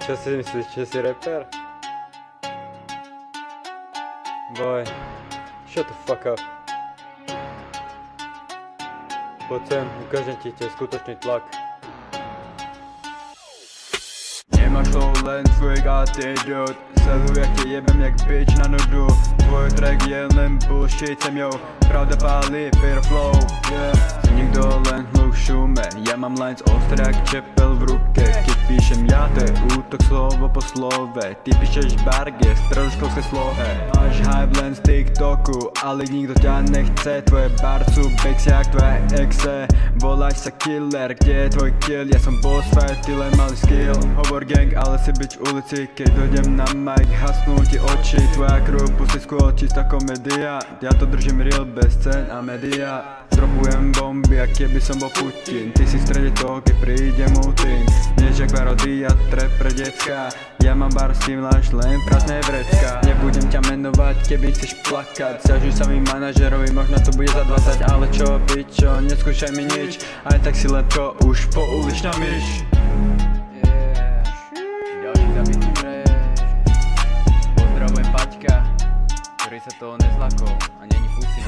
Čo si myslíš, že si rapper? Boy, shut the fuck up. Poď sem, ukážem ti skutočný tlak. Nemáš to len tvoj attitude. Sleduj jak tě jebem jak bitch na nudu. Tvoj track je len bullshit, jsem jo. Pravda pálí, beer flow, yeah. Nikdo len hluk šume. Já mám lines ostré jak čepel v ruke. Keď píšem já, to je útok slovo po slove. Ty píšeš barge, středoškolské slohe. Máš hype len z TikToku, ale nikdo ťa nechce. Tvoje bar sú bex jak tvoje exe. Voláš sa killer, kde je tvoj kill? Ja som boss fight, ty len malý skill. Hovor gang, ale si bitch v ulici. Keď dojdem na mic, hasnú ti oči. Tvoja krv, pusy skôr, čistá komédia. Ja to držím real, bez scén a média. Dropujem bomby, jak keby som bol Putin. Ty si v strede toho, keď príde Mutin. Niečo jak parodia, trap pre decka. Ja mám bar s tým, láš len prázdne vrecka. Nebudem ťa menovať, keby chceš plakať. Sťažuj sa mi manažerovi, možno to bude za 20. Ale čo, pičo, neskúšaj mi nič. Aj tak si lepko, už po uličná myš. Ďalší zabitý fresh. Pozdravujem Paťka, ktorý sa toho nezlakol a není pusy.